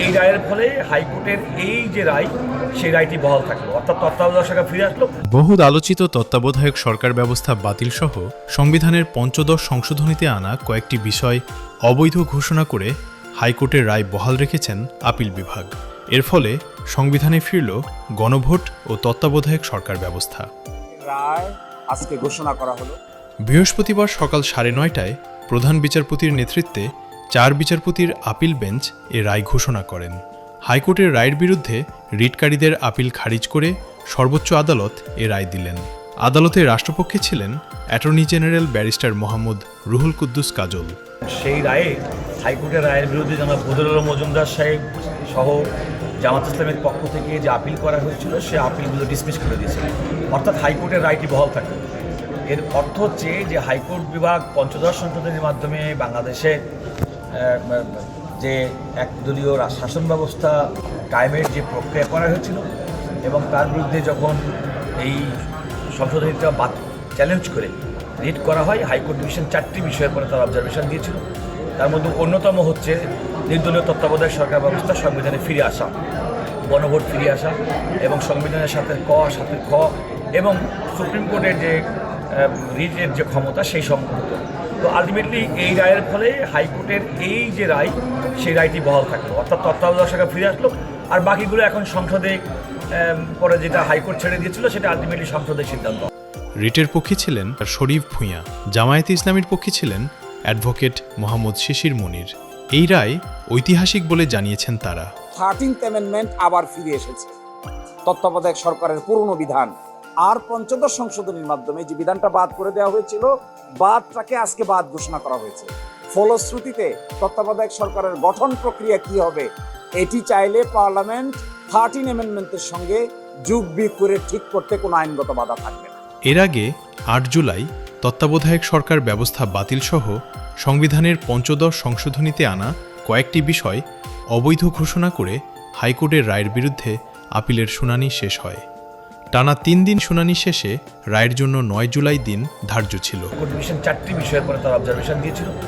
এই রায়ের ফলে হাইকোর্টের এই যে রায় সেই রায়টি বহাল থাকলো, অর্থাৎ তত্ত্বাবধায়ক সরকার ফিরে আসলো। বহুল আলোচিত তত্ত্বাবধায়ক সরকার ব্যবস্থা বাতিল সহ সংবিধানের পঞ্চদশ সংশোধনীতে আনা কয়েকটি বিষয় অবৈধ ঘোষণা করে হাইকোর্টের রায় বহাল রেখেছেন আপিল বিভাগ। এর ফলে সংবিধানে ফিরল গণভোট ও তত্ত্বাবধায়ক সরকার ব্যবস্থা। রায় আজকে ঘোষণা করা হলো। বৃহস্পতিবার সকাল 9:30টায় প্রধান বিচারপতির নেতৃত্বে 4 বিচারপতির আপিল বেঞ্চ এ রায় ঘোষণা করেন। হাইকোর্টের রায়ের বিরুদ্ধে রিটকারীদের আপিল খারিজ করে সর্বোচ্চ আদালত এ রায় দিলেন। আদালতে রাষ্ট্রপক্ষে ছিলেন attorney general barrister Mohammad Ruhul Quddus Kajal. সেই রায়ে হাইকোর্টের রায়ের বিরুদ্ধে জনাব বদরুল আলম মজুমদার সাহেব সহ জামাত ইসলামের পক্ষ থেকে যে আপিল করা হয়েছিল সে আপিলগুলো ডিসমিস করে দিয়েছে, অর্থাৎ হাইকোর্টের রায়টি বহাল থাকে। এর অর্থ হচ্ছে যে হাইকোর্ট বিভাগ পঞ্চদশ সংশোধনীর মাধ্যমে বাংলাদেশে যে একদলীয় শাসন ব্যবস্থা কায়েমের যে প্রক্রিয়া করা হয়েছিল এবং তার বিরুদ্ধে যখন এই সংশোধনীটা চ্যালেঞ্জ করে রিট করা হয়, হাইকোর্ট ডিভিশন 4টি বিষয়ের পরে তার অবজারভেশন দিয়েছিল। তার মধ্যে অন্যতম হচ্ছে নির্দলীয় তত্ত্বাবধায়ক সরকার ব্যবস্থা সংবিধানে ফিরে আসা, গণভোট ফিরে আসা এবং সংবিধানের সাথে খ এবং সুপ্রিম কোর্টের যে রিটের যে ক্ষমতা সেই সম্পর্কিত। তো আলটিমেটলি এই রায়ের ফলে হাইকোর্টের এই যে রায় সেই রায়টি বহাল থাকলো, অর্থাৎ তত্ত্বাবধায়ক সরকার ফিরে আসলো। আর বাকিগুলো এখন সংসদে পরে যেটা হাইকোর্ট ছেড়ে দিয়েছিল সেটা আলটিমেটলি সংসদের সিদ্ধান্ত। রিটের পক্ষে ছিলেন শরীফ ভূঁইয়া, জামায়াতে ইসলামীর পক্ষে ছিলেন অ্যাডভোকেট মোহাম্মদ শিশির মনির। এই রায় ঐতিহাসিক বলে জানিয়েছেন তারা। 13th অ্যামেন্ডমেন্ট আবার ফিরে এসেছে। তত্ত্বাবধায়ক সরকারের পুরনো বিধান আর পঞ্চদশ সংশোধনীর মাধ্যমে যে বিধানটা বাদ করে দেওয়া হয়েছিল, বাদটাকে আজকে বাদ ঘোষণা করা হয়েছে। ফলশ্রুতিতে তত্ত্বাবধায়ক সরকারের গঠন প্রক্রিয়া কি হবে এটি চাইলে পার্লামেন্ট 13 অ্যামেন্ডমেন্টের সঙ্গে যোগ বিয়োগ করে ঠিক করতে কোনো আইনগত বাধা থাকবে না। এর আগে 8 জুলাই তত্ত্বাবধায়ক সরকার ব্যবস্থা বাতিল সহ সংবিধানের পঞ্চদশ সংশোধনীতে আনা কয়েকটি বিষয় অবৈধ ঘোষণা করে হাইকোর্টের রায়ের বিরুদ্ধে আপিলের শুনানি শেষ হয়। টানা 3 দিন শুনানি শেষে রায়ের জন্য 9 জুলাই দিন ধার্য ছিল। হাইকোর্ট ডিভিশন 4টি বিষয়ের পরে তার অবজারভেশন দিয়েছিল।